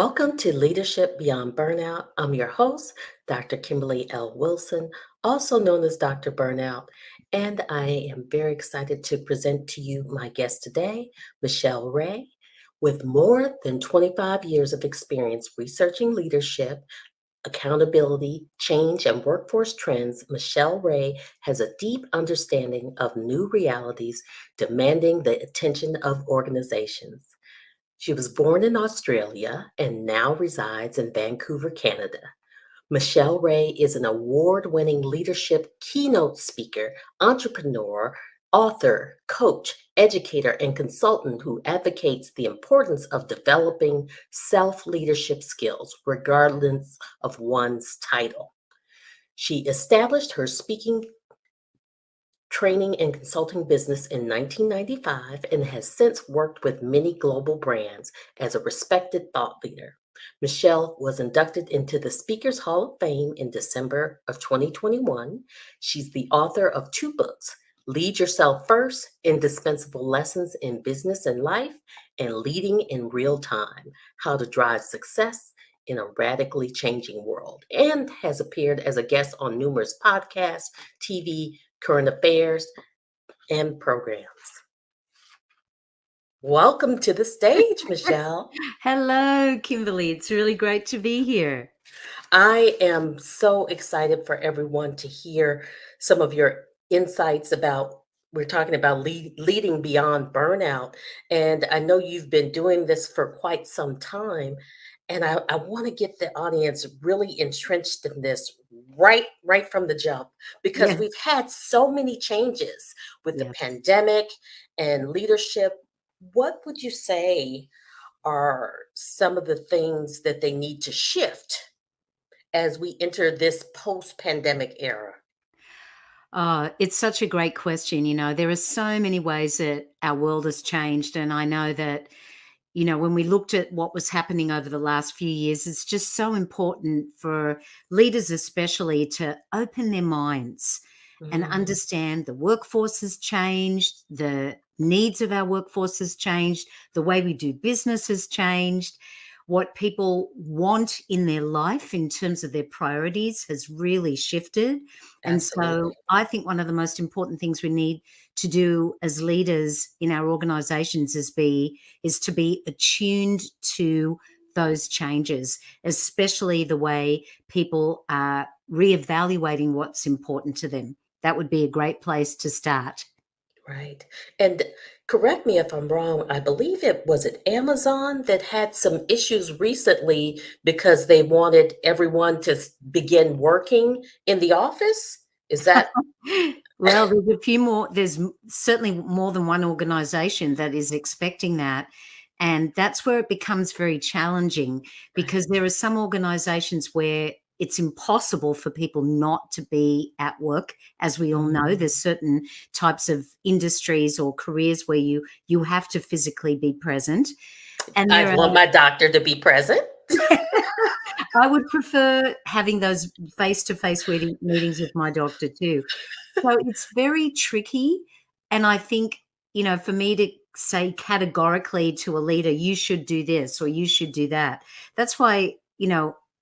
Welcome to Leadership Beyond Burnout. I'm your host, Dr. Kimberly L. Wilson, also known as Dr. Burnout, and I am very excited to present to you my guest today, Michelle Ray. With more than 25 years of experience researching leadership, accountability, change, and workforce trends, Michelle Ray has a deep understanding of new realities demanding the attention of organizations. She was born in Australia and now resides in Vancouver, Canada. Michelle Ray is an award winning leadership keynote speaker, entrepreneur, author, coach, educator, and consultant who advocates the importance of developing self leadership skills, regardless of one's title. She established her speaking training and consulting business in 1995 and has since worked with many global brands as a respected thought leader. Michelle was inducted into the Speakers Hall of Fame in December of 2021. She's the author of two books, Lead Yourself First, Indispensable Lessons in Business and Life, and Leading in Real Time, How to Drive Success in a Radically Changing World, and has appeared as a guest on numerous podcasts, TV, current affairs, and programs. Welcome to the stage, Michelle. Hello, Kimberly. It's really great to be here. I am so excited for everyone to hear some of your insights about. We're talking about leading beyond burnout. And I know you've been doing this for quite some time. And I want to get the audience really entrenched in this right from the jump, because Yes, we've had so many changes with the yes. pandemic and leadership. What would you say are some of the things that they need to shift as we enter this post-pandemic era? It's such a great question. There are so many ways that our world has changed. And I know that, when we looked at what was happening over the last few years, it's just so important for leaders, especially, to open their minds and Mhm. understand the workforce has changed, the needs of our workforce has changed, the way we do business has changed, what people want in their life in terms of their priorities has really shifted. And Absolutely. so I think one of the most important things we need to do as leaders in our organizations is to be attuned to those changes, especially the way people are reevaluating what's important to them. That would be a great place to start. Right. And correct me if I'm wrong, I believe it Amazon that had some issues recently because they wanted everyone to begin working in the office. Is that Well, there's a few more. Certainly more than one organization that is expecting that. And that's where it becomes very challenging, right? because there are some organizations where it's impossible for people not to be at work. As we all know, Mhm. there's certain types of industries or careers where you have to physically be present. And there I'd are want my doctor to be present. I would prefer having those face-to-face meetings with my doctor too. So it's very tricky. And I think, for me to say categorically to a leader, you should do this or you should do that. That's why,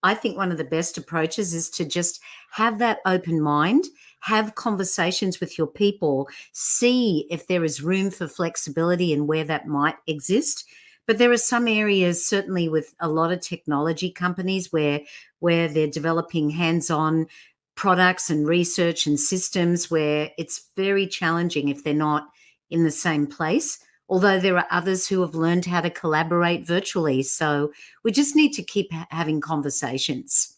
I think one of the best approaches is to just have that open mind, have conversations with your people, see if there is room for flexibility and where that might exist. But there are some areas, certainly with a lot of technology companies, where they're developing hands-on products and research and systems, where it's very challenging if they're not in the same place. Although there are others who have learned how to collaborate virtually. So we just need to keep having conversations.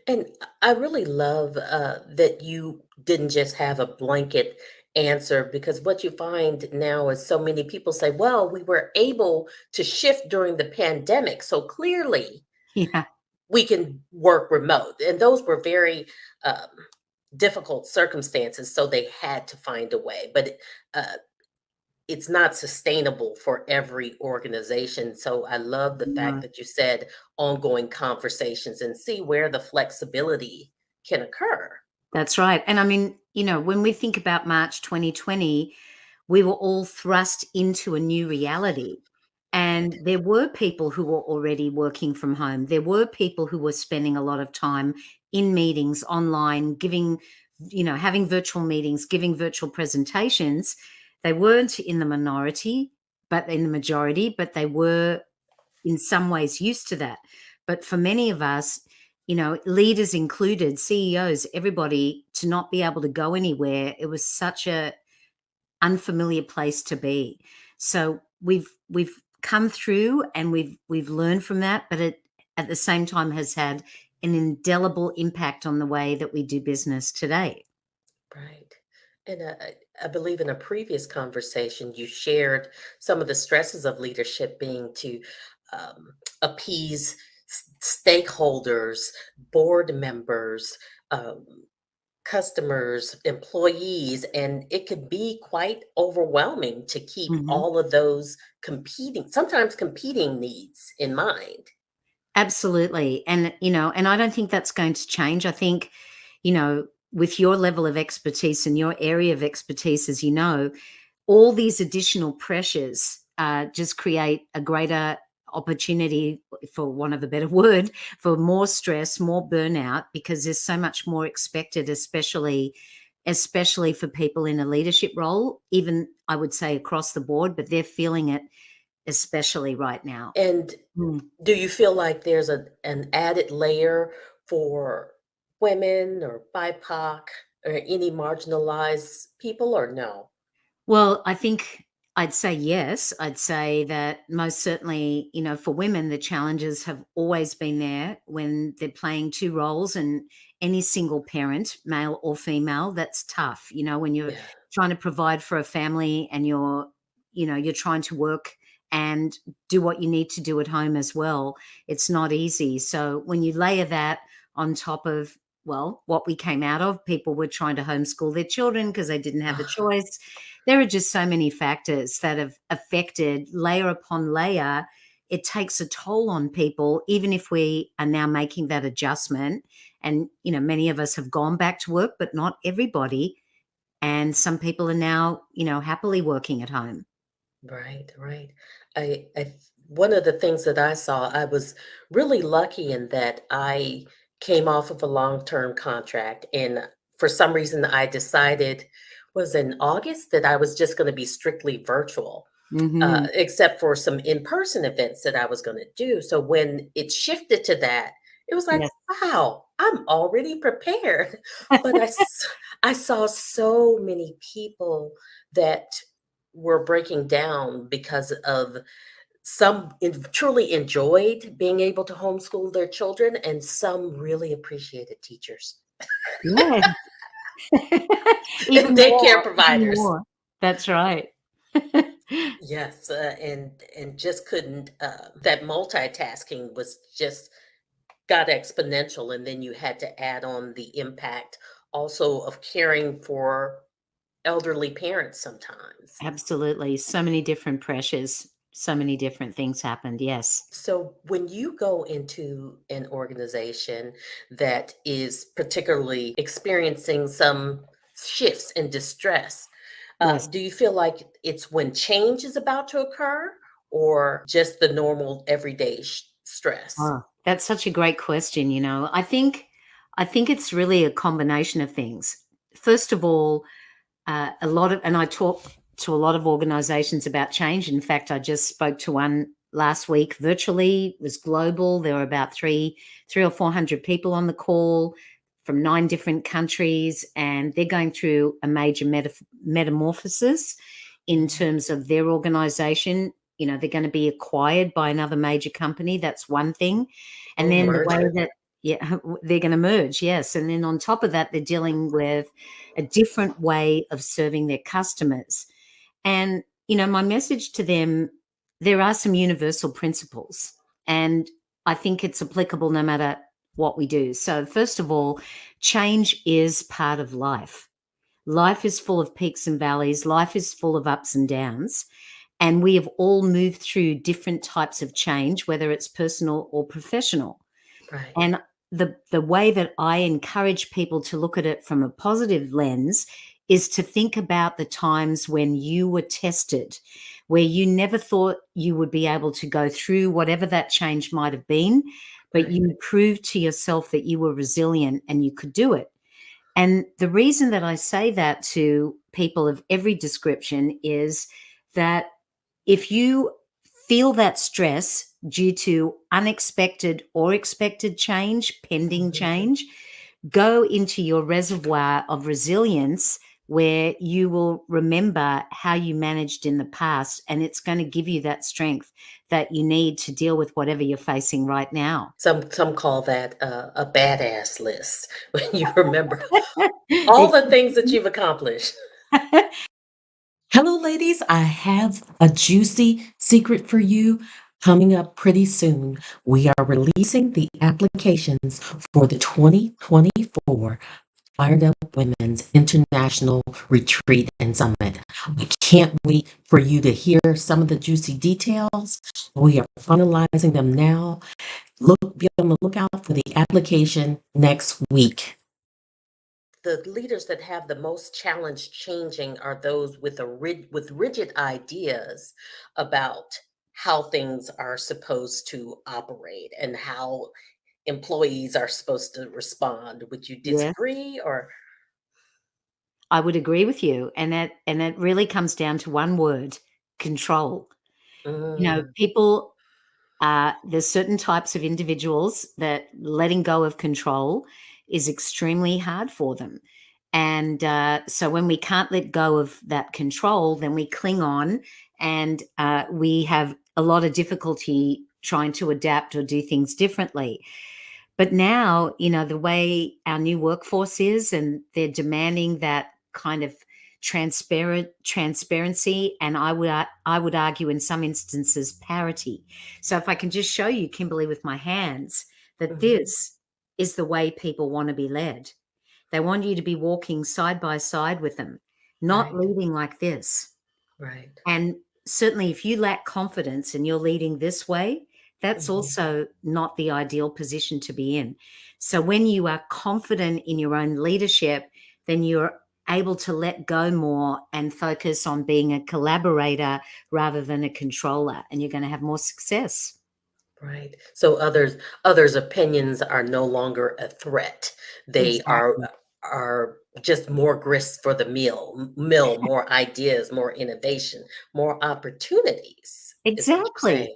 And I really love that you didn't just have a blanket answer, because what you find now is so many people say, well, we were able to shift during the pandemic. So clearly Yeah, we can work remote. And those were very um, difficult circumstances. So they had to find a way. But uh, it's not sustainable for every organization. So I love the fact no, that you said ongoing conversations and see where the flexibility can occur. that's right. And I mean, when we think about March 2020, we were all thrust into a new reality. And there were people who were already working from home. There were people who were spending a lot of time in meetings online, giving, having virtual meetings, giving virtual presentations. They weren't in the minority, but in the majority, but they were in some ways used to that. But for many of us, leaders included, CEOs, everybody, to not be able to go anywhere, it was such a unfamiliar place to be. So we've come through and we've learned from that, but it at the same time has had an indelible impact on the way that we do business today. Right. And I believe in a previous conversation, you shared some of the stresses of leadership being to appease stakeholders, board members, um, customers, employees, and it could be quite overwhelming to keep Mhm. all of those sometimes competing needs in mind. Absolutely. And I don't think that's going to change. I think, with your level of expertise and your area of expertise, as you know, all these additional pressures just create a greater opportunity, for want of a better word, for more stress, more burnout, because there's so much more expected, especially for people in a leadership role, even I would say across the board, but they're feeling it especially right now. And Mm. do you feel like there's an added layer for women or BIPOC or any marginalized people, or no? Well, I think I'd say yes. I'd say that most certainly, for women, the challenges have always been there when they're playing two roles, and any single parent, male or female, that's tough. When you're Yeah. trying to provide for a family and you're trying to work and do what you need to do at home as well, it's not easy. So when you layer that on top of, well, what we came out of, people were trying to homeschool their children because they didn't have a Ah, choice. There are just so many factors that have affected layer upon layer. It takes a toll on people, even if we are now making that adjustment. And, many of us have gone back to work, but not everybody. And some people are now, happily working at home. right, right. I one of the things that I saw, I was really lucky in that I came off of a long-term contract, and for some reason I decided was in August that I was just going to be strictly virtual. Hmm. Except for some in-person events that I was gonna do. So when it shifted to that, it was like, Yes. "Wow, I'm already prepared." But I saw so many people that were breaking down because of truly enjoyed being able to homeschool their children, and some really appreciated teachers Yeah. and Even daycare more, even providers. more. That's right. Yes, and just couldn't, that multitasking was just got exponential, and then you had to add on the impact also of caring for elderly parents sometimes. Absolutely. So many different pressures, so many different things happened. Yes. So when you go into an organization that is particularly experiencing some shifts in distress, Yes. do you feel like it's when change is about to occur or just the normal everyday stress? Oh, that's such a great question. I think it's really a combination of things. First of all, and I talk to a lot of organizations about change. In fact, I just spoke to one last week virtually. It was global. There were about three or 400 people on the call from 9 different countries, and they're going through a major metamorphosis in Mhm. terms of their organization. They're going to be acquired by another major company. That's one thing. And Oh, then the way merger. that, yeah, they're going to merge, yes. And then on top of that, they're dealing with a different way of serving their customers. And, my message to them, there are some universal principles, and I think it's applicable no matter what we do. So, first of all, change is part of life. Life is full of peaks and valleys, life is full of ups and downs. And we have all moved through different types of change, whether it's personal or professional. Right. And the way that I encourage people to look at it from a positive lens is to think about the times when you were tested, where you never thought you would be able to go through whatever that change might have been, but Right. you proved to yourself that you were resilient and you could do it. And the reason that I say that to people of every description is that if you feel that stress due to unexpected or expected change, pending Mhm. change, go into your reservoir of resilience where you will remember how you managed in the past, and it's going to give you that strength that you need to deal with whatever you're facing right now. Some call that a badass list when you remember all the things that you've accomplished. Hello, ladies. I have a juicy secret for you coming up pretty soon. We are releasing the applications for the 2024 Fired Up Women's International Retreat and Summit. I can't wait for you to hear some of the juicy details. We are finalizing them now. Be on the lookout for the application next week. The leaders that have the most challenge changing are those with with rigid ideas about how things are supposed to operate and how employees are supposed to respond. Would you Yeah, disagree or I would agree with you. And that really comes down to one word: control. mm, People there's certain types of individuals that letting go of control is extremely hard for them. And so when we can't let go of that control, then we cling on and we have a lot of difficulty trying to adapt or do things differently. But now, the way our new workforce is, and they're demanding that kind of transparency, and I would argue in some instances parity. So if I can just show you, Kimberly, with my hands, that mhm, this is the way people want to be led. They want you to be walking side by side with them, not right, leading like this. right, And certainly, if you lack confidence and you're leading this way, that's mhm, also not the ideal position to be in. So, when you are confident in your own leadership, then you're able to let go more and focus on being a collaborator rather than a controller, and you're going to have more success. right. So others' opinions are no longer a threat. They Exactly. are just more grist for the mill, more ideas, more innovation, more opportunities, is what you're Exactly. saying.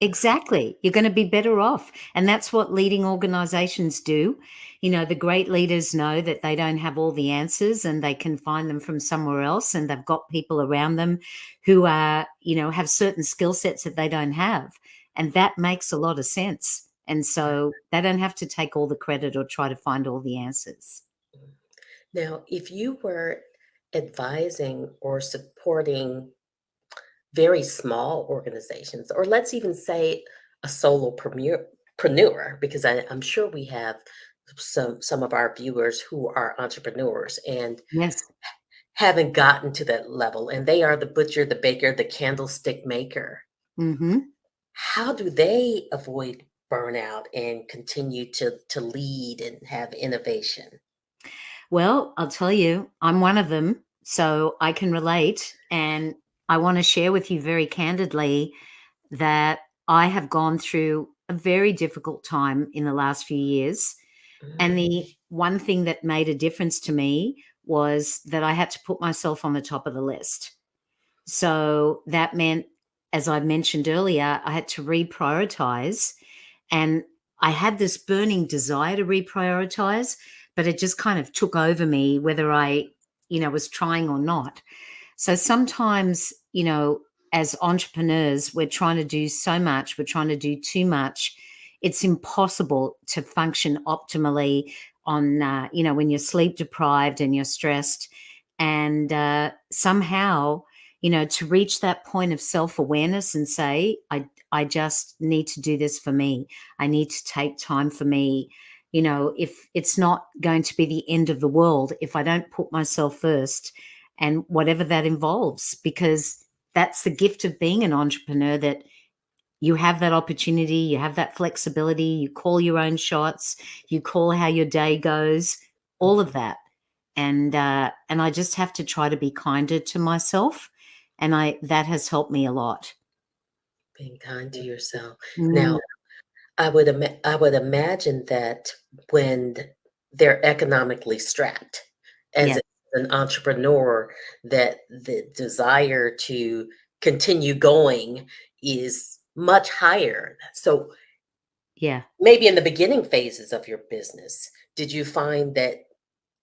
Exactly. You're going to be better off. And that's what leading organizations do. The great leaders know that they don't have all the answers and they can find them from somewhere else. And they've got people around them who have certain skill sets that they don't have. And that makes a lot of sense. And Right. so they don't have to take all the credit or try to find all the answers. Now, if you were advising or supporting very small organizations, or let's even say a solopreneur, because I'm sure we have some of our viewers who are entrepreneurs and Yes. haven't gotten to that level, and they are the butcher, the baker, the candlestick maker. Hmm. How do they avoid burnout and continue to lead and have innovation? Well, I'll tell you, I'm one of them. So I can relate. And I want to share with you very candidly that I have gone through a very difficult time in the last few years. And Mm, the one thing that made a difference to me was that I had to put myself on the top of the list. So that meant, as I mentioned earlier, I had to reprioritize. And I had this burning desire to reprioritize, but it just kind of took over me, whether I, was trying or not. So sometimes, as entrepreneurs, we're trying to do so much, we're trying to do too much. It's impossible to function optimally when you're sleep deprived and you're stressed. And somehow, to reach that point of self awareness and say, I just need to do this for me. I need to take time for me. If it's not going to be the end of the world, if I don't put myself first, and whatever that involves, because that's the gift of being an entrepreneur, that you have that opportunity, you have that flexibility, you call your own shots, you call how your day goes, all of mhm. that. And I just have to try to be kinder to myself And that has helped me a lot. Being kind to yourself. Mm, Now, I would imagine that when they're economically strapped as yeah, an entrepreneur, that the desire to continue going is much higher. So yeah. maybe in the beginning phases of your business, did you find that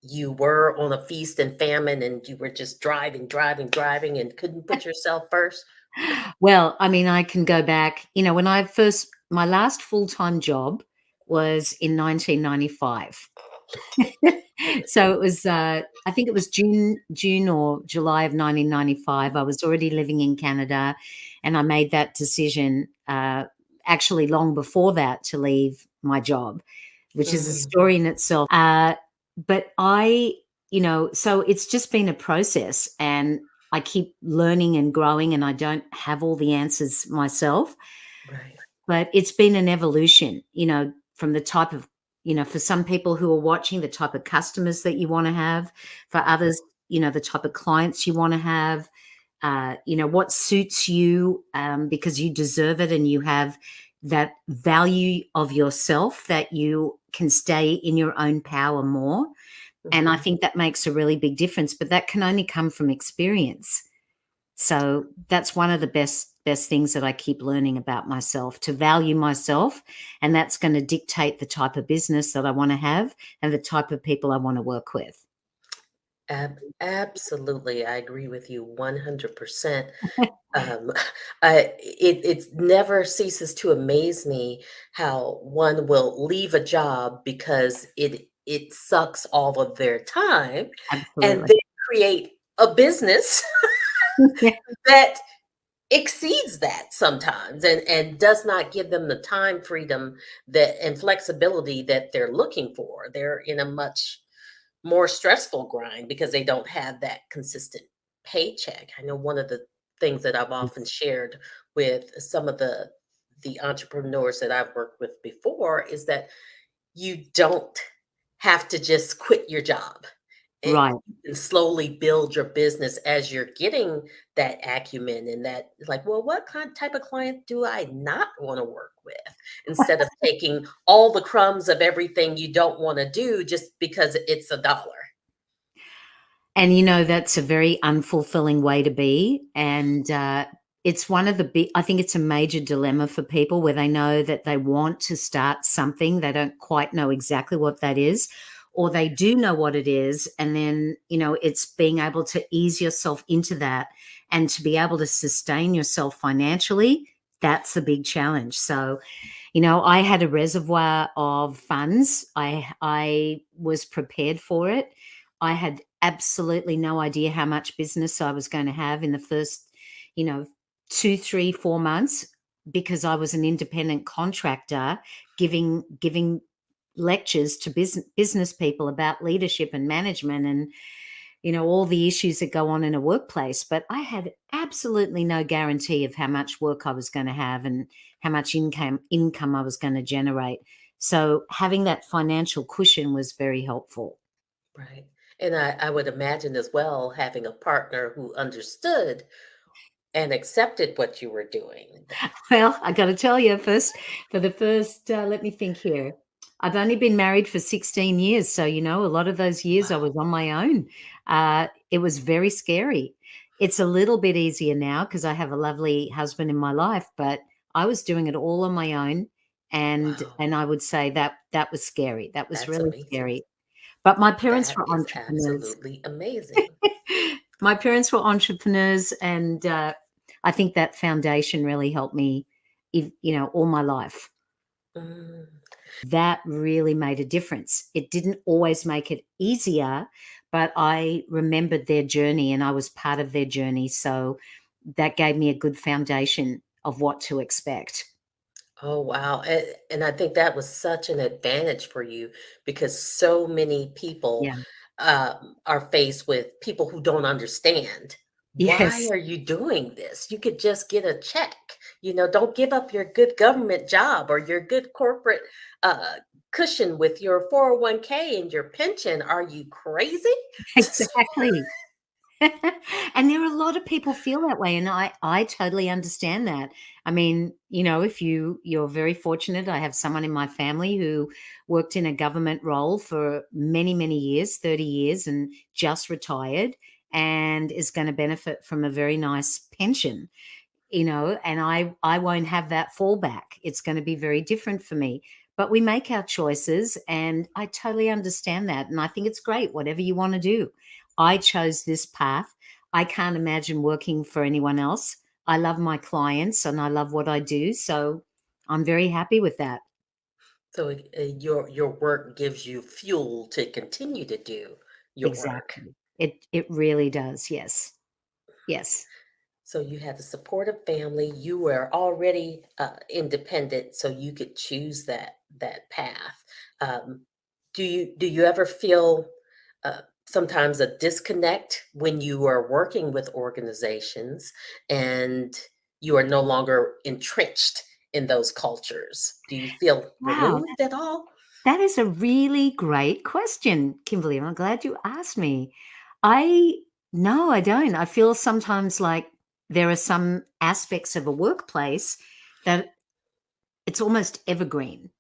you were on a feast and famine and you were just driving, driving, driving and couldn't put yourself first? Well, I mean, I can go back, when my last full-time job was in 1995. So it was, I think it was June or July of 1995. I was already living in Canada, and I made that decision, actually long before that, to leave my job, which is a Mm, story in itself. But so it's just been a process, and I keep learning and growing, and I don't have all the answers myself, right. but it's been an evolution, from the type of, for some people who are watching, the type of customers that you want to have, for others, the type of clients you want to have, what suits you, because you deserve it and you have that value of yourself that you can stay in your own power more. And I Mhm. think that makes a really big difference, but that can only come from experience. So that's one of the best things that I keep learning about myself, to value myself, and that's going to dictate the type of business that I want to have and the type of people I want to work with. Absolutely, I agree with you 100%. Um, it never ceases to amaze me how one will leave a job because it sucks all of their time, and Absolutely. then create a business Yeah. that exceeds that sometimes and does not give them the time freedom that and flexibility that they're looking for. They're in a much more stressful grind because they don't have that consistent paycheck. I know one of the things that I've often shared with some of the entrepreneurs that I've worked with before is that you don't have to just quit your job. Right. You can slowly build your business as you're getting that acumen and that, like, well, what type of client do I not want to work with? Instead of taking all the crumbs of everything you don't want to do just because it's a dollar. And, that's a very unfulfilling way to be. And it's one of the big, I think it's a major dilemma for people where they know that they want to start something. They don't quite know exactly what that is, or they do know what it is. And then, it's being able to ease yourself into that and to be able to sustain yourself financially. That's the big challenge. So, I had a reservoir of funds. I was prepared for it. I had absolutely no idea how much business I was going to have in the first, you know, 2, 3, 4 months, because I was an independent contractor giving lectures to business people about leadership and management, and all the issues that go on in a workplace. But I had absolutely no guarantee of how much work I was going to have and how much income I was going to generate. So having that financial cushion was very helpful. Right. And I would imagine as well having a partner who understood and accepted what you were doing. Well, I got to tell you, for the first, let me think here. I've only been married for 16 years. So, a lot of those years I Wow. was on my own. It was very scary. It's a little bit easier now because I have a lovely husband in my life, but I was doing it all on my own. And, Wow. and I would say that was scary. That was That's really amazing. scary. But my parents That were is entrepreneurs. absolutely amazing. My parents were entrepreneurs, and I think that foundation really helped me, all my life. Mm. That really made a difference. It didn't always make it easier, but I remembered their journey and I was part of their journey. So that gave me a good foundation of what to expect. Oh, wow. And I think that was such an advantage for you because so many people Yeah. are faced with people who don't understand. Why Yes. are you doing this? You could just get a check. Don't give up your good government job or your good corporate uh, cushion with your 401k and your pension. Are you crazy? Exactly. And there are a lot of people feel that way, and I totally understand that. I mean, if you're very fortunate, I have someone in my family who worked in a government role for many, many years, 30 years, and just retired and is going to benefit from a very nice pension, and I won't have that fallback. It's going to be very different for me. But we make our choices, and I totally understand that. And I think it's great, whatever you want to do. I chose this path. I can't imagine working for anyone else. I love my clients and I love what I do. So I'm very happy with that. So your work gives you fuel to continue to do your work. Exactly. It really does. Yes. Yes. So you had a supportive family. You were already independent, so you could choose that path. Um, do you ever feel sometimes a disconnect when you are working with organizations and you are no longer entrenched in those cultures? Do you feel Wow. removed at all? That is a really great question, Kimberly. I'm glad you asked me. I No, I don't. I feel sometimes like there are some aspects of a workplace that it's almost evergreen.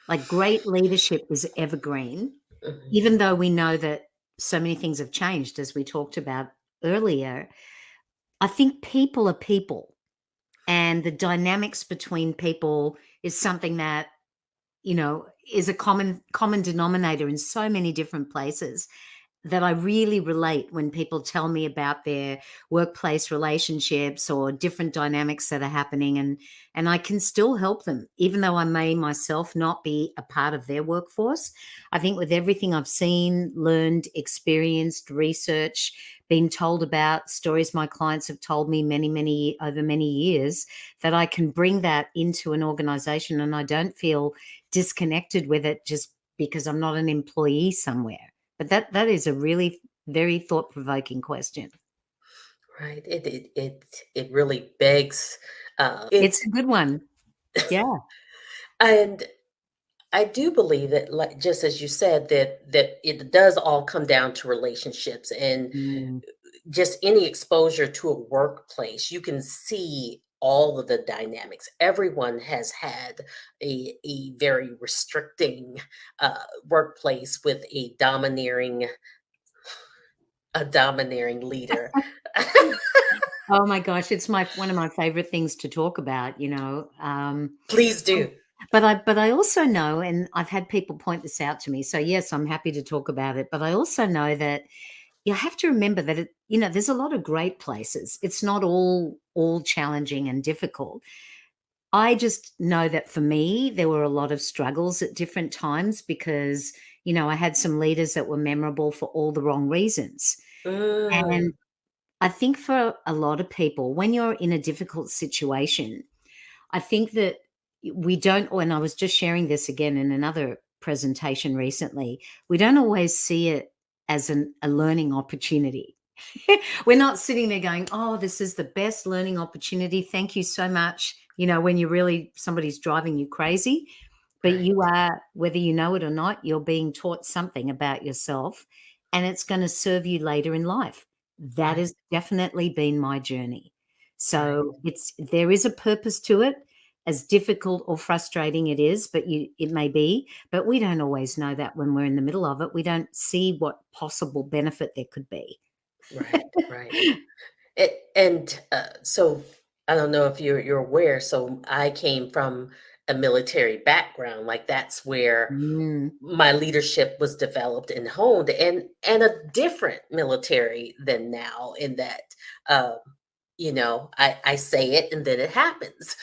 Like great leadership is evergreen, Mhm. even though we know that so many things have changed, as we talked about earlier. I think people are people, and the dynamics between people is something that is a common denominator in so many different places that I really relate when people tell me about their workplace relationships or different dynamics that are happening, and I can still help them even though I may myself not be a part of their workforce. I think with everything I've seen, learned, experienced, researched, been told about, stories my clients have told me many over many years, that I can bring that into an organization and I don't feel disconnected with it just because I'm not an employee somewhere. But that is a really very thought-provoking question. Right. It really begs. It's It's a good one. Yeah. and I do believe that, like just as you said, that it does all come down to relationships and Mm. just any exposure to a workplace. You can see all of the dynamics. Everyone has had a very restricting workplace with a domineering leader. Oh my gosh, it's my one of my favorite things to talk about. Please do. But I also know, and I've had people point this out to me, so yes, I'm happy to talk about it, but I also know that you have to remember that there's a lot of great places. It's not all challenging and difficult. I just know that for me, there were a lot of struggles at different times because, I had some leaders that were memorable for all the wrong reasons. Mm, And I think for a lot of people, when you're in a difficult situation, I think that we don't, and I was just sharing this again in another presentation recently, we don't always see it as a learning opportunity. We're not sitting there going, "Oh, this is the best learning opportunity. Thank you so much." When somebody's driving you crazy, but right, you are, whether you know it or not, you're being taught something about yourself and it's going to serve you later in life. That right, has definitely been my journey. right. So there is a purpose to it, as difficult or frustrating it is, but it may be, but we don't always know that when we're in the middle of it. We don't see what possible benefit there could be. Right, right. So I don't know if you're aware. So I came from a military background. Like that's where Mm, my leadership was developed and honed, and a different military than now. In that, um, I say it and then it happens.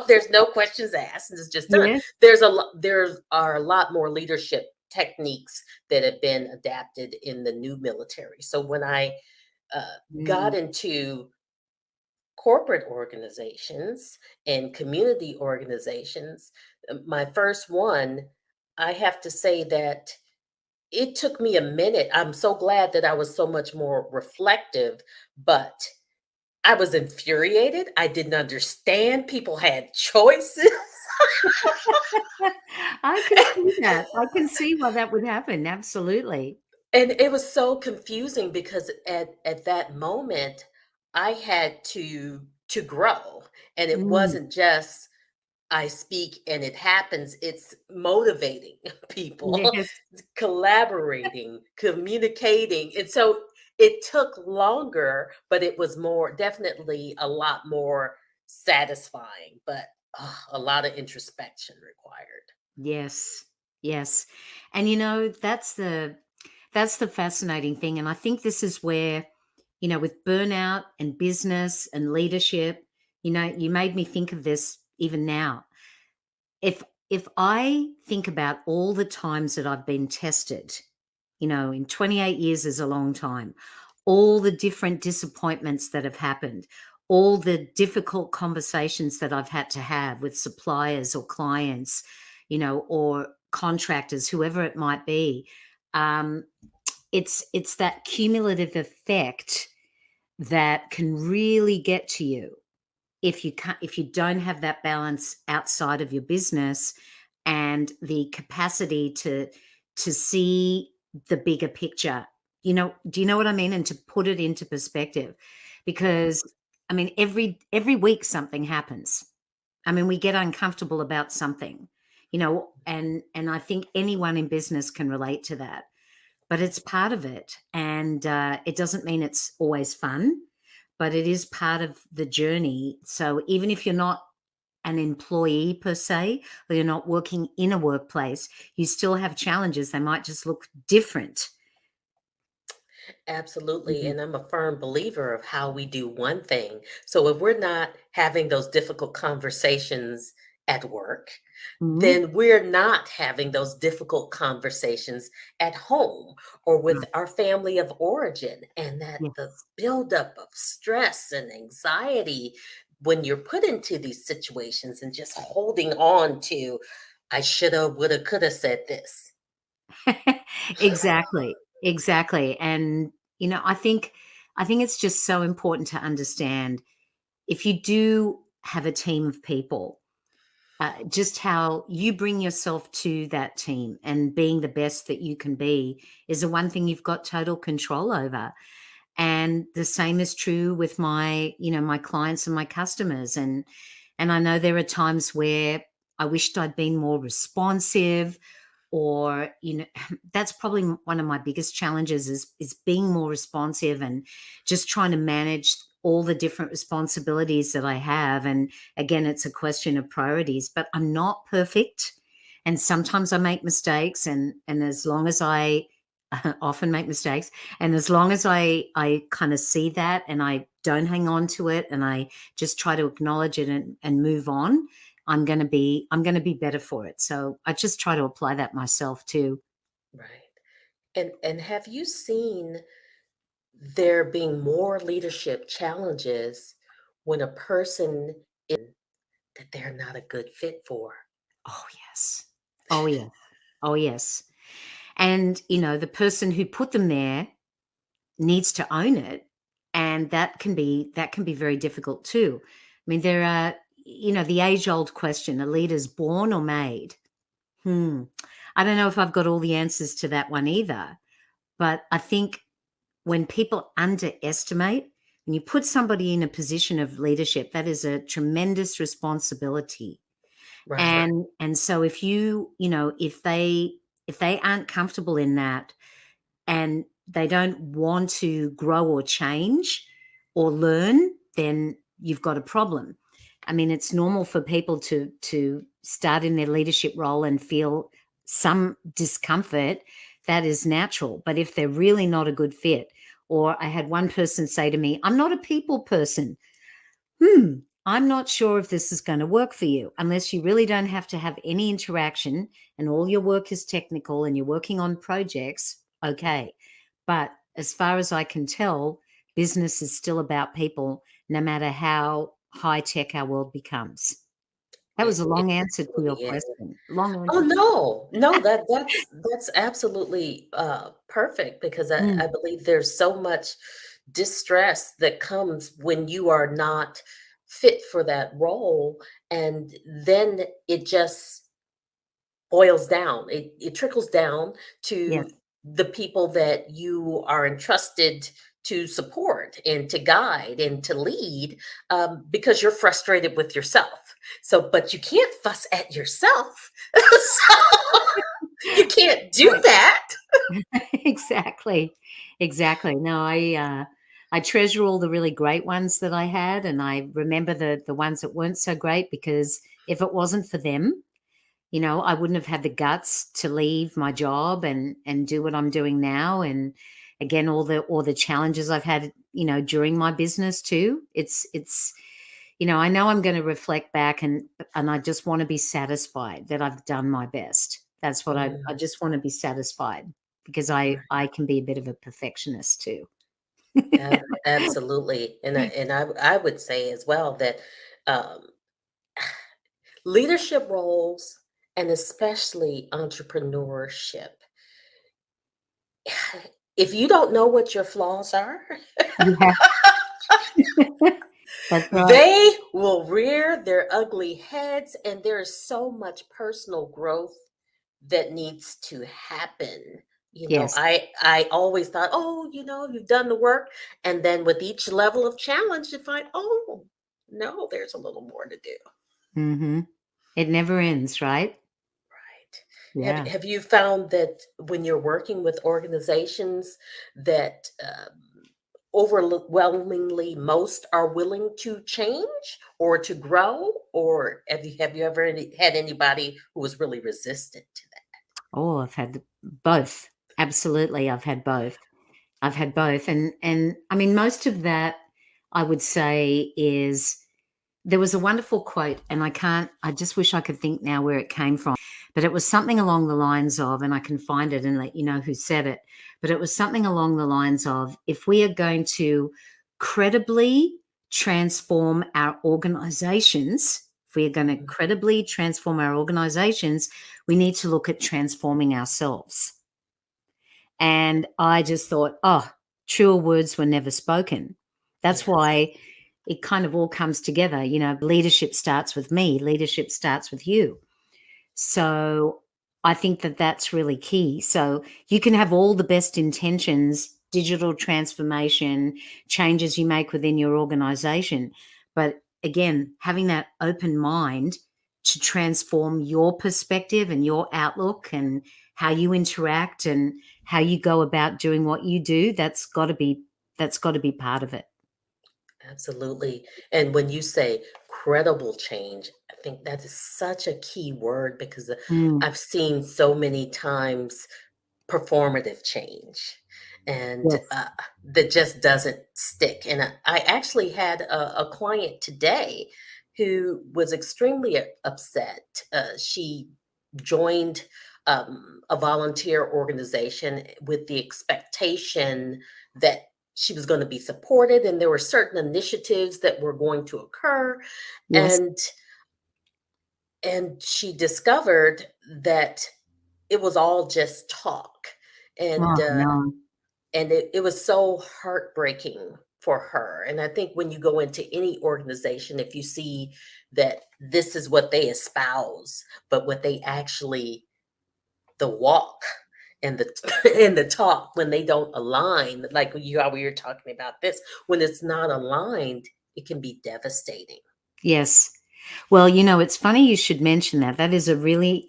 There's no questions asked, and it's just done. yes. There are a lot more leadership techniques that have been adapted in the new military. So when I got Mm, into corporate organizations and community organizations, my first one, I have to say that it took me a minute. I'm so glad that I was so much more reflective, but I was infuriated. I didn't understand. People had choices. I can see that. I can see why that would happen. Absolutely. And it was so confusing because at that moment, I had to grow, and it Mm, wasn't just I speak and it happens, it's motivating people, yes. collaborating, communicating, and so it took longer, but it was more definitely a lot more satisfying, but, a lot of introspection required. Yes. Yes. And that's the fascinating thing, and I think this is where, with burnout and business and leadership, you made me think of this even now. If I think about all the times that I've been tested, in 28 years is a long time, all the different disappointments that have happened, all the difficult conversations that I've had to have with suppliers or clients, or contractors, whoever it might be. Um, it's that cumulative effect that can really get to you if you don't have that balance outside of your business and the capacity to see the bigger picture. Do you know what I mean? And to put it into perspective. Because Yes. I mean, every week something happens. I mean, we get uncomfortable about something, and I think anyone in business can relate to that. But it's part of it, and it doesn't mean it's always fun, but it is part of the journey. So even if you're not an employee per se, or you're not working in a workplace, you still have challenges. They might just look different. Absolutely. Mhm. And I'm a firm believer of how we do one thing. So if we're not having those difficult conversations at work, Mhm. then we're not having those difficult conversations at home or with Right. our family of origin. And that the Yes. buildup of stress and anxiety when you're put into these situations and just holding on to, I should have, would have, could have said this. Exactly. Exactly. And I think it's just so important to understand if you do have a team of people, just how you bring yourself to that team and being the best that you can be is the one thing you've got total control over. And the same is true with my clients and my customers. And I know there are times where I wished I'd been more responsive, or that's probably one of my biggest challenges is being more responsive and just trying to manage all the different responsibilities that I have. And again, it's a question of priorities, but I'm not perfect, and sometimes I make mistakes, and as long as I often make mistakes, and as long as I kind of see that and I don't hang on to it, and I just try to acknowledge it and move on, I'm going to be better for it. So I just try to apply that myself too. Right. And have you seen there being more leadership challenges when a person that they're not a good fit for? Oh yes. Oh yes. Oh yes. And the person who put them there needs to own it, and that can be very difficult too. I mean, there are, the age old question: are leaders born or made? Hmm. I don't know if I've got all the answers to that one either. But I think when people underestimate, when you put somebody in a position of leadership, that is a tremendous responsibility. Right. And so if they aren't comfortable in that, and they don't want to grow or change or learn, then you've got a problem. I mean, it's normal for people to start in their leadership role and feel some discomfort. That is natural. But if they're really not a good fit, or I had one person say to me, "I'm not a people person." Hmm, I'm not sure if this is going to work for you unless you really don't have to have any interaction and all your work is technical and you're working on projects. Okay. But as far as I can tell, business is still about people, no matter how high tech our world becomes. That was a It long answer to your absolutely is. question. Long Oh, answer. no. No, that's absolutely, perfect because I Mm, believe there's so much distress that comes when you are not fit for that role, and then it just boils down. It trickles down to yes. the people that you are entrusted to support and to guide and to lead, because you're frustrated with yourself. So, but you can't fuss at yourself. So you can't do Right. that. Exactly. Exactly. No, I treasure all the really great ones that I had, and I remember the ones that weren't so great, because if it wasn't for them, I wouldn't have had the guts to leave my job and do what I'm doing now. And again, all the challenges I've had, during my business too. It's I know I'm going to reflect back, and I just want to be satisfied that I've done my best. That's what I Mm, just want to be satisfied, because right. I can be a bit of a perfectionist too. Absolutely. And I would say as well that um, leadership roles, and especially entrepreneurship, if you don't know what your flaws are, Yeah. That's right. they will rear their ugly heads, and there is so much personal growth that needs to happen. Yes. I always thought, oh, you've done the work, and then with each level of challenge, you find, oh, no, there's a little more to do. Hmm. It never ends, right? Right. Have Yeah. have you found that when you're working with organizations that overwhelmingly most are willing to change or to grow, or have you ever had anybody who was really resistant to that? Oh, I've had both. Absolutely, I've had both. I've had both, and I mean, most of that, I would say, is there was a wonderful quote, and I just wish I could think now where it came from, but it was something along the lines of, and I can find it and let you know who said it, but it was something along the lines of, if we are going to credibly transform our organizations, if we are going to Mhm. credibly transform our organizations, we need to look at transforming ourselves. And I just thought, oh, truer words were never spoken. That's Yes, why it kind of all comes together. Leadership starts with me, leadership starts with you. So I think that that's really key. So you can have all the best intentions, digital transformation, changes you make within your organization. But again, having that open mind to transform your perspective and your outlook and how you interact and how you go about doing what you do, that's got to be part of it. absolutely. And when you say credible change, I think that is such a key word because Mm, I've seen so many times performative change, and yes. that just doesn't stick. And I actually had a client today who was extremely upset. She joined a volunteer organization with the expectation that she was going to be supported, and there were certain initiatives that were going to occur, Yes. and she discovered that it was all just talk, and Oh, no. it was so heartbreaking for her. And I think when you go into any organization, if you see that this is what they espouse, but what they actually, the walk and the and the talk, when they don't align, like how we were talking about this, when it's not aligned, it can be devastating. Yes. Well, it's funny you should mention that. That is a really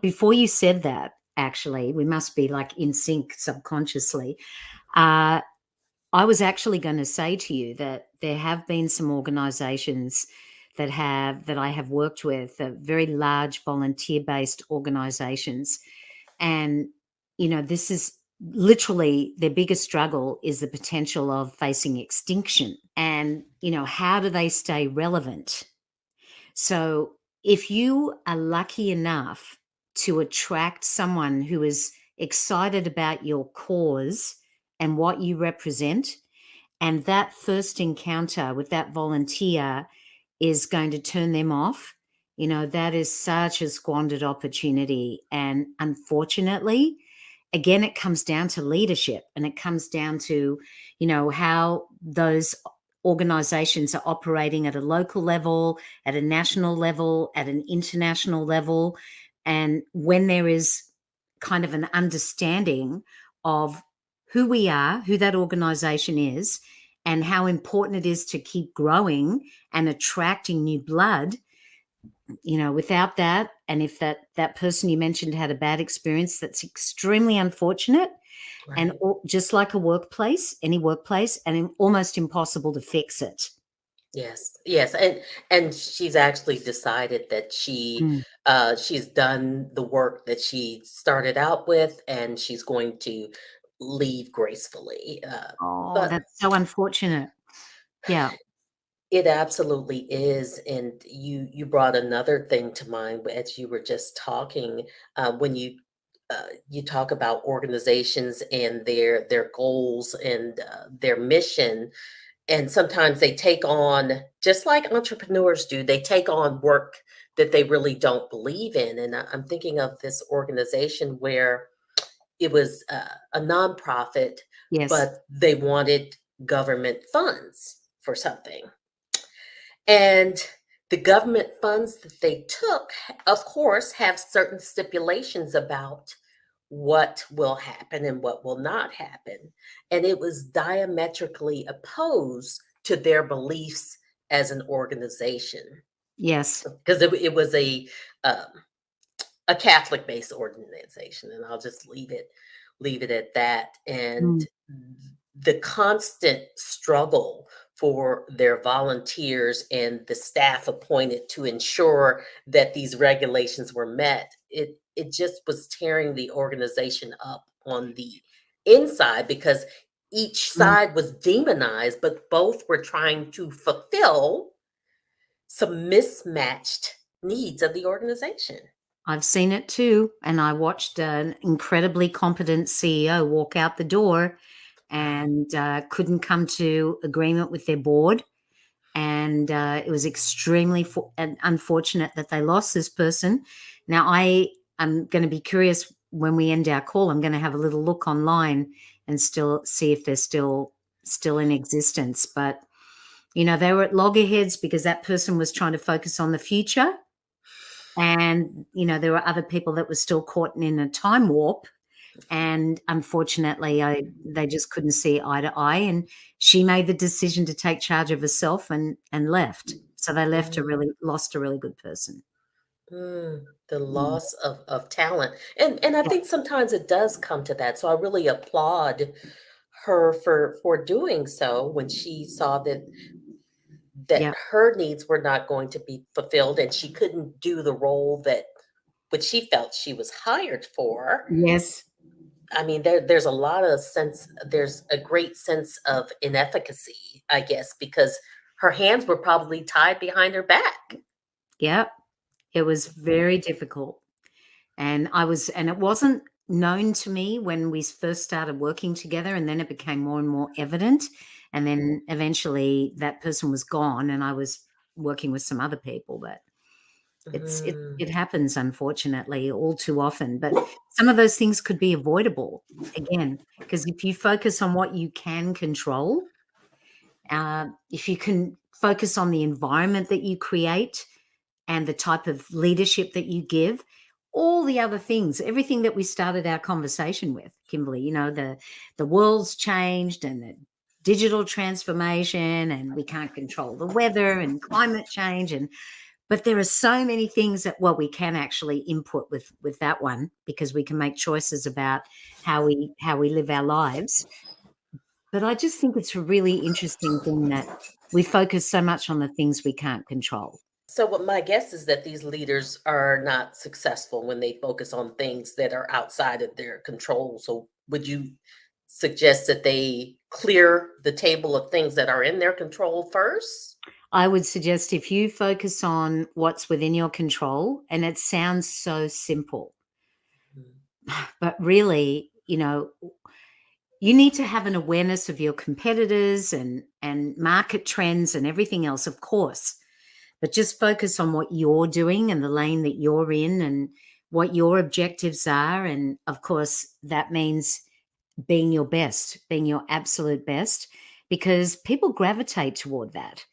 before you said that, actually, we must be like in sync subconsciously. Uh, I was actually going to say to you that there have been some organizations that I have worked with, very large volunteer-based organizations. And, this is literally their biggest struggle is the potential of facing extinction. And, how do they stay relevant? So, if you are lucky enough to attract someone who is excited about your cause and what you represent, and that first encounter with that volunteer is going to turn them off, that is such a squandered opportunity. And unfortunately, again, it comes down to leadership, and it comes down to, how those organizations are operating at a local level, at a national level, at an international level. And when there is kind of an understanding of who we are, who that organization is, and how important it is to keep growing and attracting new blood. Without that, and if that person you mentioned had a bad experience, that's extremely unfortunate, and Right. just like a workplace, any workplace, and almost impossible to fix it. Yes, yes, and she's actually decided that Mm. she's done the work that she started out with, and she's going to leave gracefully. Oh, But that's so unfortunate. Yeah. it absolutely is, and you brought another thing to mind as you were just talking, when you talk about organizations and their goals and their mission. And sometimes they take on, just like entrepreneurs do, they take on work that they really don't believe in. And I'm thinking of this organization where it was a nonprofit, Yes. but they wanted government funds for something. And the government funds that they took, of course, have certain stipulations about what will happen and what will not happen. And it was diametrically opposed to their beliefs as an organization, Yes. because it was um, a Catholic-based organization, and I'll just leave it at that. And Mm. the constant struggle for their volunteers and the staff appointed to ensure that these regulations were met, it just was tearing the organization up on the inside, because each Mm. side was demonized, but both were trying to fulfill some mismatched needs of the organization. I've seen it too, and I watched an incredibly competent CEO walk out the door Wow. and, couldn't come to agreement with their board, and, it was extremely unfortunate that they lost this person. Now I am gonna be curious when we end our call, I'm gonna have a little look online and still see if they're still in existence, but, they were at loggerheads because that person was trying to focus on the future, and, there were other people that were still caught in a time warp, and unfortunately, they just couldn't see eye to eye, and she made the decision to take charge of herself and left. So they Mm. lost a really good person. The Mm. loss of talent, and I Yeah, think sometimes it does come to that, so I really applaud her for doing so when she saw that yeah, her needs were not going to be fulfilled, and she couldn't do the role that which she felt she was hired for. yes, I mean, there's a great sense of inefficacy, I guess, because her hands were probably tied behind her back. yeah. It was very difficult, and it wasn't known to me when we first started working together, and then it became more and more evident, and then eventually that person was gone, and I was working with some other people, but Mhm. it happens unfortunately all too often, but some of those things could be avoidable, again, because if you focus on what you can control, if you can focus on the environment that you create and the type of leadership that you give, all the other things, everything that we started our conversation with, Kimberly, the world's changed and the digital transformation, and we can't control the weather and climate change, and but there are so many things that, well, we can actually input with that one, because we can make choices about how we live our lives. But I just think it's a really interesting thing that we focus so much on the things we can't control. So what my guess is that these leaders are not successful when they focus on things that are outside of their control. So would you suggest that they clear the table of things that are in their control first? I would suggest if you focus on what's within your control, and it sounds so simple, Mm. but really, you need to have an awareness of your competitors and market trends and everything else, of course, but just focus on what you're doing and the lane that you're in and what your objectives are. And of course, that means being your best, being your absolute best, because people gravitate toward that.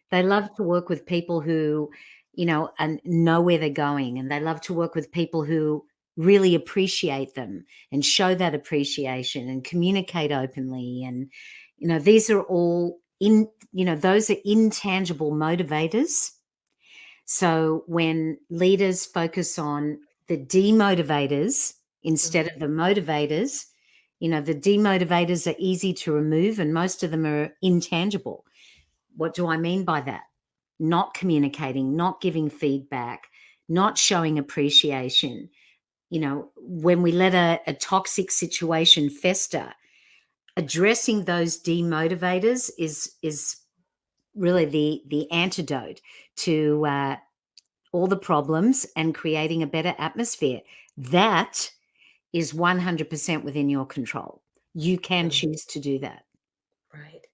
They love to work with people who, and know where they're going, and they love to work with people who really appreciate them and show that appreciation and communicate openly. And, these are all those are intangible motivators. So when leaders focus on the demotivators instead of the motivators, the demotivators are easy to remove and most of them are intangible. What do I mean by that? Not communicating, not giving feedback, not showing appreciation. When we let a toxic situation fester, addressing those demotivators is really the antidote to all the problems and creating a better atmosphere. That is 100% within your control. You can choose to do that. Right.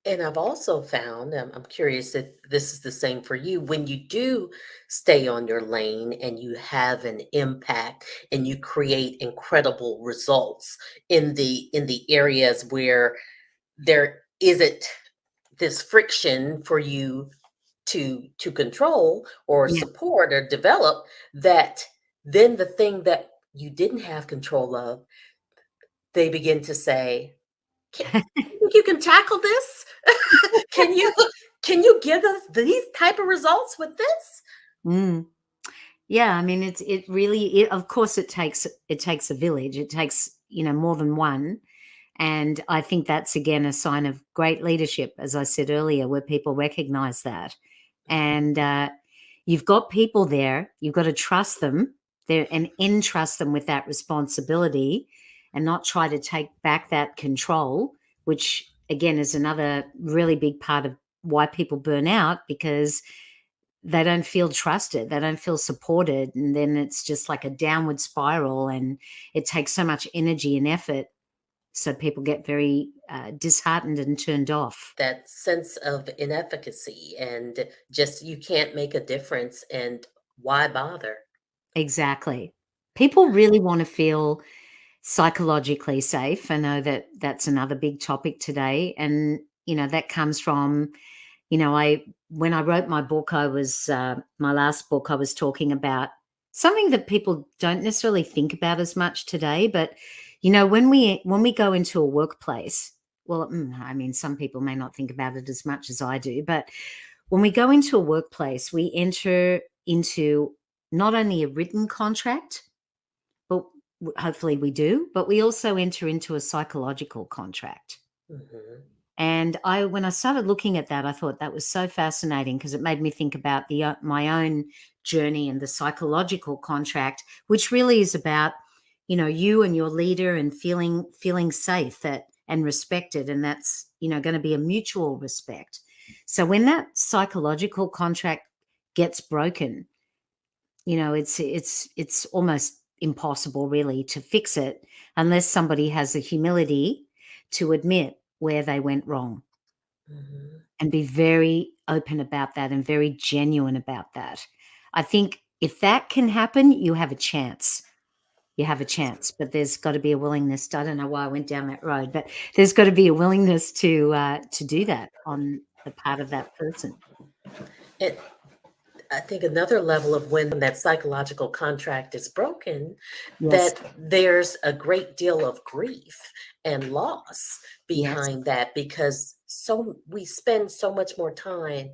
And I've also found, I'm curious if this is the same for you, when you do stay on your lane and you have an impact and you create incredible results in the areas where there isn't this friction for you to control or Yeah. support or develop, that then the thing that you didn't have control of, they begin to say, you think you can tackle this? Can you can you give us these type of results with this? Mm. Yeah, I mean, it really, of course, it takes a village. It takes, more than one. And I think that's again a sign of great leadership, as I said earlier, where people recognize that. And you've got people there, you've got to trust them there and entrust them with that responsibility and not try to take back that control, which again is another really big part of why people burn out, because they don't feel trusted, they don't feel supported, and then it's just like a downward spiral, and it takes so much energy and effort, so people get very disheartened and turned off. That sense of inefficacy and just you can't make a difference, and why bother? Exactly. People really want to feel psychologically safe. I know that that's another big topic today, and that comes from, I when I wrote my book, I was my last book, I was talking about something that people don't necessarily think about as much today. But when we go into a workplace, well, I mean, some people may not think about it as much as I do, but when we go into a workplace, we enter into not only a written contract, but hopefully we do, but we also enter into a psychological contract. Mhm. And when I started looking at that, I thought that was so fascinating because it made me think about my own journey and the psychological contract, which really is about, you and your leader and feeling safe and respected, and that's going to be a mutual respect. So when that psychological contract gets broken, it's almost impossible really to fix it unless somebody has the humility to admit where they went wrong Mhm. and be very open about that and very genuine about that. I think if that can happen, you have a chance. You have a chance, but there's got to be a willingness. I don't know why I went down that road, but there's got to be a willingness to do that on the part of that person. And I think another level of when that psychological contract is broken, Yes, that there's a great deal of grief and loss yes, behind that, because so we spend so much more time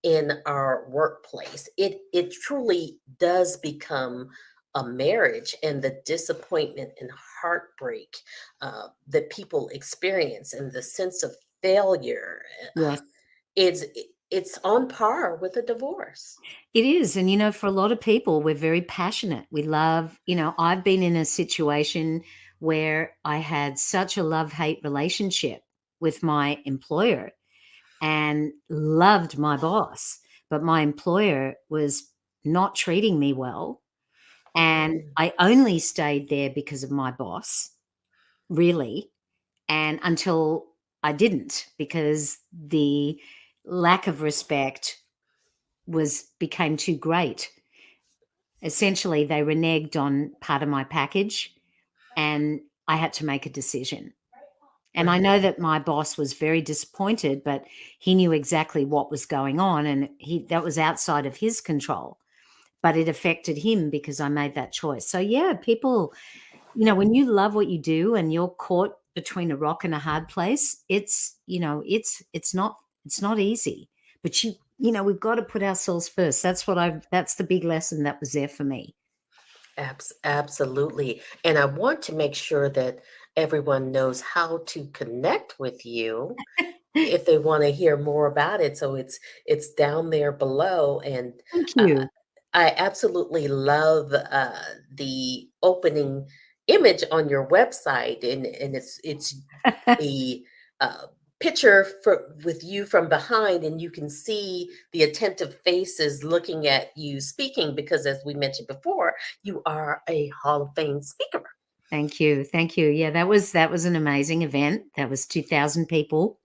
in our workplace. It truly does become a marriage, and the disappointment and heartbreak that people experience and the sense of failure, yes. it's it's on par with a divorce. It is. And, for a lot of people, we're very passionate. We love, I've been in a situation where I had such a love hate relationship with my employer and loved my boss, but my employer was not treating me well. And Mm. I only stayed there because of my boss, really. And until I didn't, because the lack of respect became too great. Essentially, they reneged on part of my package and I had to make a decision. And I Right. know that my boss was very disappointed, but he knew exactly what was going on and that was outside of his control. but it affected him because I made that choice. So yeah, people, when you love what you do and you're caught between a rock and a hard place, it's not easy. But we've got to put ourselves first. That's the big lesson that was there for me. Absolutely. And I want to make sure that everyone knows how to connect with you if they want to hear more about it. So it's down there below. And Thank uh, you. I absolutely love the opening image on your website, and it's the uh, picture with you from behind, and you can see the attentive faces looking at you speaking, because as we mentioned before, you are a Hall of Fame speaker. Thank you. Thank you. Yeah, that was an amazing event. That was 2,000 people.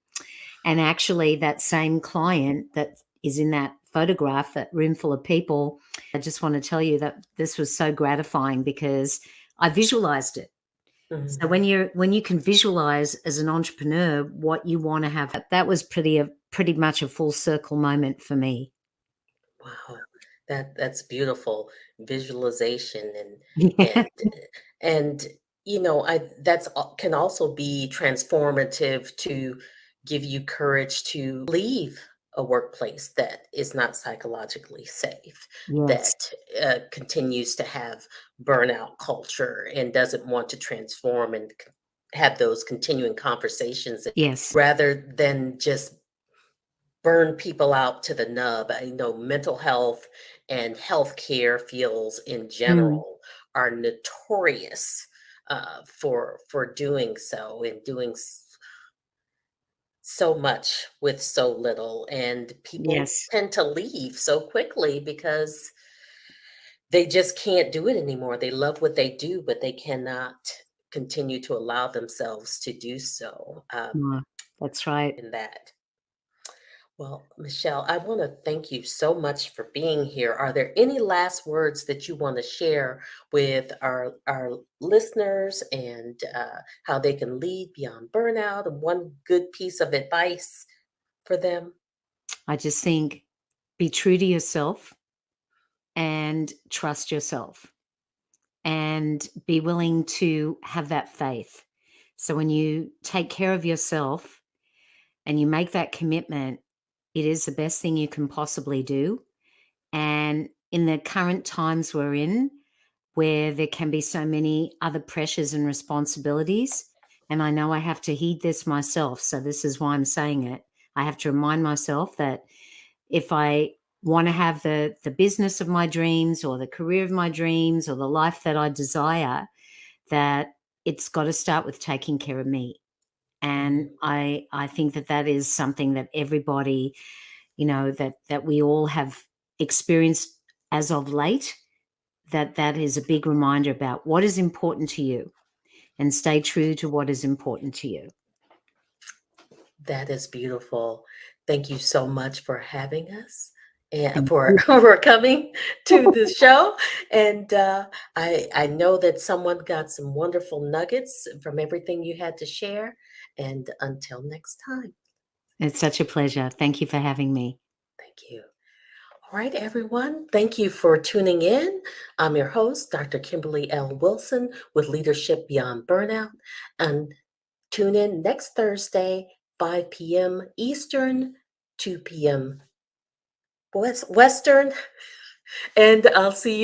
And actually that same client that is in that photograph, that room full of people, I just want to tell you that this was so gratifying because I visualized it. So Mhm. when you can visualize as an entrepreneur what you want to have, that was pretty much a full circle moment for me. Wow, that's beautiful visualization, Yeah. and I can also be transformative to give you courage to leave a workplace that is not psychologically safe, Yes. that continues to have burnout culture and doesn't want to transform and have those continuing conversations Yes. rather than just burn people out to the nub. I know mental health and healthcare fields in Mm. general are notorious for doing so and doing so much with so little. And people Yes. tend to leave so quickly because they just can't do it anymore. They love what they do, but they cannot continue to allow themselves to do so Mm. That's right. in that. Well, Michelle, I want to thank you so much for being here. Are there any last words that you want to share with our listeners, and how they can lead beyond burnout, and one good piece of advice for them? I just think be true to yourself and trust yourself and be willing to have that faith. So when you take care of yourself and you make that commitment, it is the best thing you can possibly do. And in the current times we're in, where there can be so many other pressures and responsibilities, and I know I have to heed this myself, so this is why I'm saying it. I have to remind myself that if I want to have the business of my dreams or the career of my dreams or the life that I desire, that it's got to start with taking care of me. And Mhm. I think that is something that everybody, that we all have experienced as of late, that is a big reminder about what is important to you, and stay true to what is important to you. That is beautiful. Thank you so much for having us and Thank for you. for coming to the show. And I know that someone got some wonderful nuggets from everything you had to share. And until next time, It's such a pleasure. Thank you for having me. thank you. All right, everyone. Thank you for tuning in. I'm your host, Dr. Kimberly L. Wilson with Leadership Beyond Burnout. And tune in next Thursday, 5 p.m. Eastern, 2 p.m. Western, and I'll see you.